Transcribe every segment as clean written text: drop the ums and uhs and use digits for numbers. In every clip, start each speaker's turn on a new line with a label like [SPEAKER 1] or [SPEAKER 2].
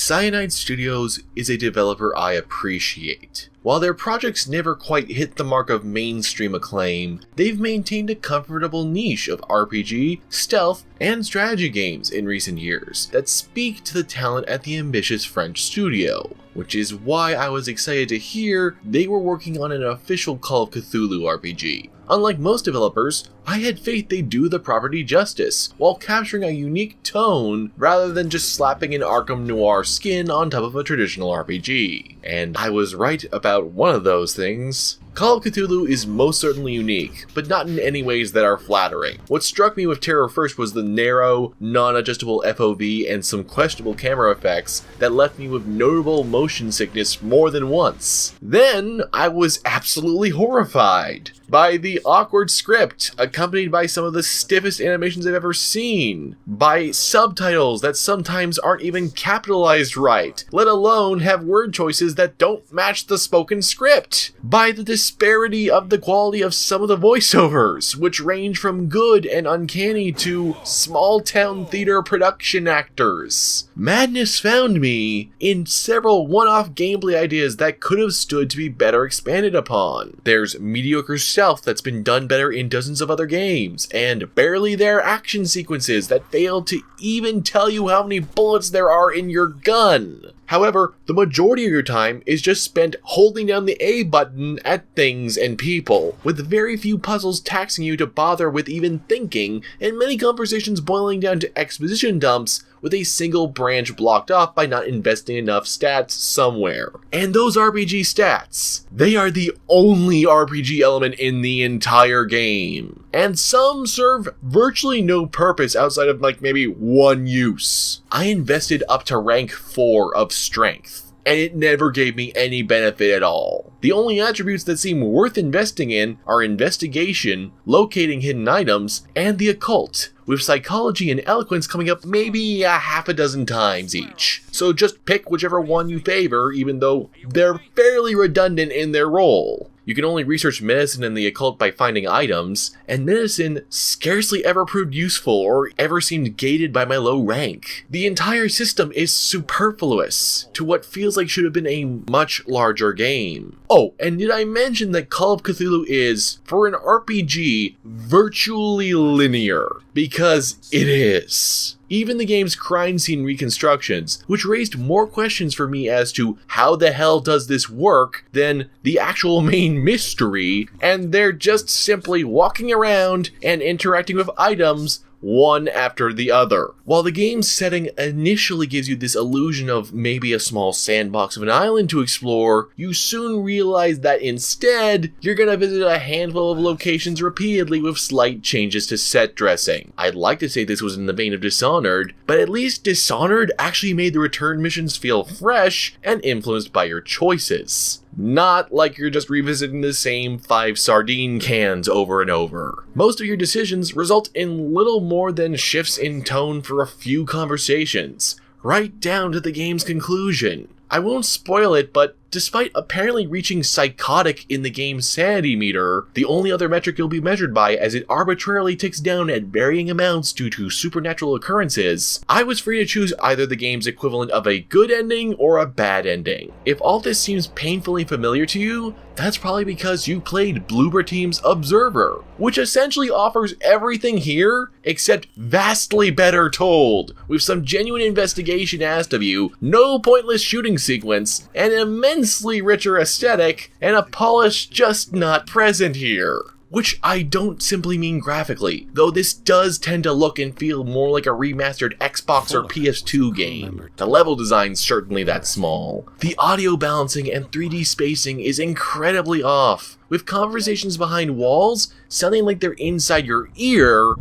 [SPEAKER 1] Cyanide Studios is a developer I appreciate. While their projects never quite hit the mark of mainstream acclaim, they've maintained a comfortable niche of RPG, stealth, and strategy games in recent years that speak to the talent at the ambitious French studio, which is why I was excited to hear they were working on an official Call of Cthulhu RPG. Unlike most developers, I had faith they'd do the property justice, while capturing a unique tone rather than just slapping an Arkham Noir skin on top of a traditional RPG. And I was right about one of those things. Call of Cthulhu is most certainly unique, but not in any ways that are flattering. What struck me with Terror First was the narrow, non-adjustable FOV and some questionable camera effects that left me with notable motion sickness more than once. Then, I was absolutely horrified by the awkward script, accompanied by some of the stiffest animations I've ever seen, by subtitles that sometimes aren't even capitalized right, let alone have word choices that don't match the spoken script, by the disparity of the quality of some of the voiceovers, which range from good and uncanny to small-town theater production actors. Madness found me in several one-off gameplay ideas that could have stood to be better expanded upon. There's mediocre stealth that's been done better in dozens of other games, and barely there action sequences that fail to even tell you how many bullets there are in your gun. However, the majority of your time is just spent holding down the A button at things and people, with very few puzzles taxing you to bother with even thinking, and many conversations boiling down to exposition dumps with a single branch blocked off by not investing enough stats somewhere. And those RPG stats, they are the only RPG element in the entire game. And some serve virtually no purpose outside of maybe one use. I invested up to rank 4 of strength, and it never gave me any benefit at all. The only attributes that seem worth investing in are investigation, locating hidden items, and the occult, with psychology and eloquence coming up maybe a half a dozen times each. So just pick whichever one you favor, even though they're fairly redundant in their role. You can only research medicine and the occult by finding items, and medicine scarcely ever proved useful or ever seemed gated by my low rank. The entire system is superfluous to what feels like should have been a much larger game. Oh, and did I mention that Call of Cthulhu is, for an RPG, virtually linear? Because it is. Even the game's crime scene reconstructions, which raised more questions for me as to how the hell does this work than the actual main mystery, and they're just simply walking around and interacting with items one after the other. While the game's setting initially gives you this illusion of maybe a small sandbox of an island to explore, you soon realize that instead, you're gonna visit a handful of locations repeatedly with slight changes to set dressing. I'd like to say this was in the vein of Dishonored, but at least Dishonored actually made the return missions feel fresh and influenced by your choices. Not like you're just revisiting the same 5 sardine cans over and over. Most of your decisions result in little more than shifts in tone for a few conversations, right down to the game's conclusion. I won't spoil it, but despite apparently reaching psychotic in the game's sanity meter, the only other metric you'll be measured by as it arbitrarily ticks down at varying amounts due to supernatural occurrences, I was free to choose either the game's equivalent of a good ending or a bad ending. If all this seems painfully familiar to you, that's probably because you played Bloober Team's Observer, which essentially offers everything here except vastly better told, with some genuine investigation asked of you, no pointless shooting sequence, an immensely richer aesthetic, and a polish just not present here. Which I don't simply mean graphically, though this does tend to look and feel more like a remastered Xbox or PS2 game. The level design's certainly that small. The audio balancing and 3D spacing is incredibly off, with conversations behind walls sounding like they're inside your ear.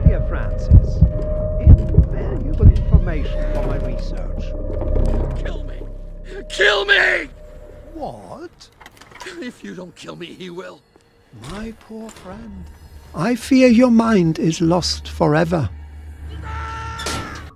[SPEAKER 2] Dear Francis, invaluable information for my research.
[SPEAKER 3] Kill me! Kill me!
[SPEAKER 2] What?
[SPEAKER 3] If you don't kill me, he will.
[SPEAKER 2] My poor friend. I fear your mind is lost forever.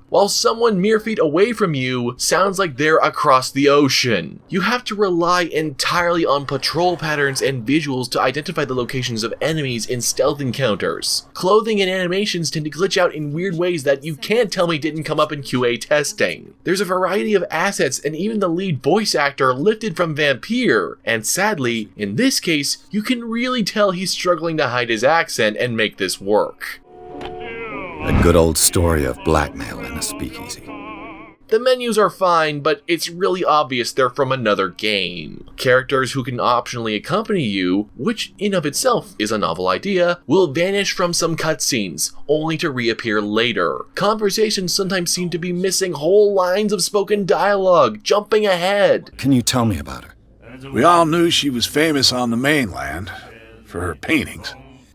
[SPEAKER 1] while someone mere feet away from you sounds like they're across the ocean. You have to rely entirely on patrol patterns and visuals to identify the locations of enemies in stealth encounters. Clothing and animations tend to glitch out in weird ways that you can't tell me didn't come up in QA testing. There's a variety of assets and even the lead voice actor lifted from Vampire, and sadly, in this case, you can really tell he's struggling to hide his accent and make this work.
[SPEAKER 4] A good old story of blackmail in a speakeasy.
[SPEAKER 1] The menus are fine, but it's really obvious they're from another game. Characters who can optionally accompany you, which in of itself is a novel idea, will vanish from some cutscenes, only to reappear later. Conversations sometimes seem to be missing whole lines of spoken dialogue, jumping ahead.
[SPEAKER 4] Can you tell me about her?
[SPEAKER 5] We all knew she was famous on the mainland for her paintings.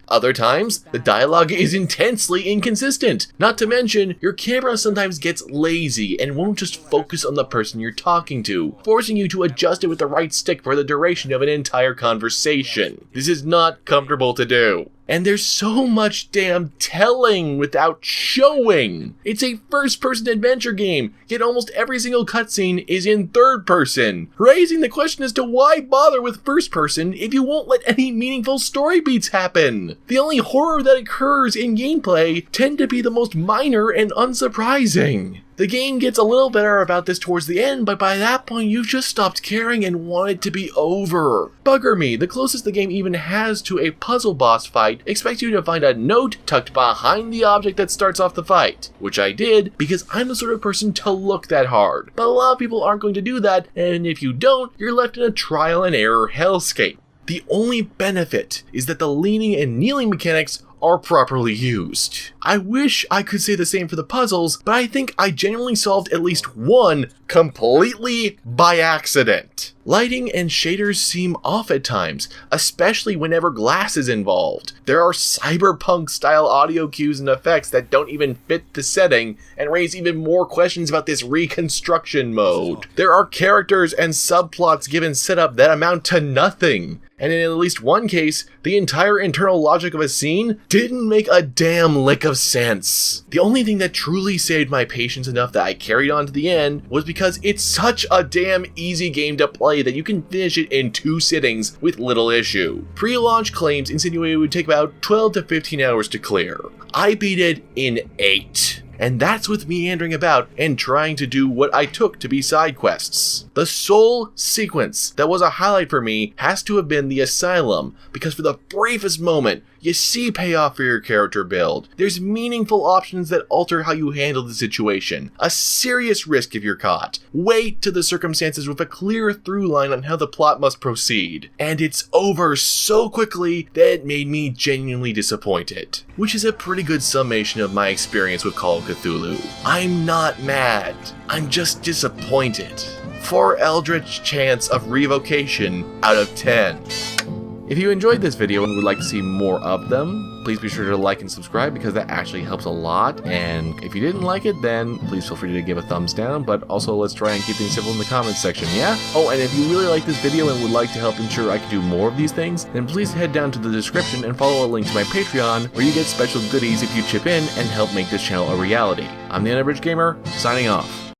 [SPEAKER 1] Other times, the dialogue is intensely inconsistent. Not to mention, your camera sometimes gets lazy and won't just focus on the person you're talking to, forcing you to adjust it with the right stick for the duration of an entire conversation. This is not comfortable to do. And there's so much damn telling without showing. It's a first-person adventure game, yet almost every single cutscene is in third person, raising the question as to why bother with first person if you won't let any meaningful story beats happen. The only horror that occurs in gameplay tend to be the most minor and unsurprising. The game gets a little better about this towards the end, but by that point you've just stopped caring and want it to be over. Bugger me, the closest the game even has to a puzzle boss fight expects you to find a note tucked behind the object that starts off the fight, which I did because I'm the sort of person to look that hard. But a lot of people aren't going to do that, and if you don't, you're left in a trial and error hellscape. The only benefit is that the leaning and kneeling mechanics are properly used. I wish I could say the same for the puzzles, but I think I genuinely solved at least one completely by accident. Lighting and shaders seem off at times, especially whenever glass is involved. There are cyberpunk style audio cues and effects that don't even fit the setting and raise even more questions about this reconstruction mode. There are characters and subplots given setup that amount to nothing. And in at least one case, the entire internal logic of a scene didn't make a damn lick of sense. The only thing that truly saved my patience enough that I carried on to the end was because it's such a damn easy game to play that you can finish it in 2 sittings with little issue. Pre-launch claims insinuated it would take about 12 to 15 hours to clear. I beat it in 8. And that's with meandering about and trying to do what I took to be side quests. The sole sequence that was a highlight for me has to have been the asylum, because for the briefest moment, you see payoff for your character build. There's meaningful options that alter how you handle the situation. A serious risk if you're caught. Weight to the circumstances with a clear through line on how the plot must proceed. And it's over so quickly that it made me genuinely disappointed. Which is a pretty good summation of my experience with Call of Cthulhu. I'm not mad. I'm just disappointed. 4 Eldritch chance of revocation out of 10. If you enjoyed this video and would like to see more of them, please be sure to like and subscribe because that actually helps a lot. And if you didn't like it, then please feel free to give a thumbs down, but also let's try and keep things simple in the comments section, yeah? Oh, and if you really like this video and would like to help ensure I can do more of these things, then please head down to the description and follow a link to my Patreon where you get special goodies if you chip in and help make this channel a reality. I'm the Unabridged Gamer, signing off.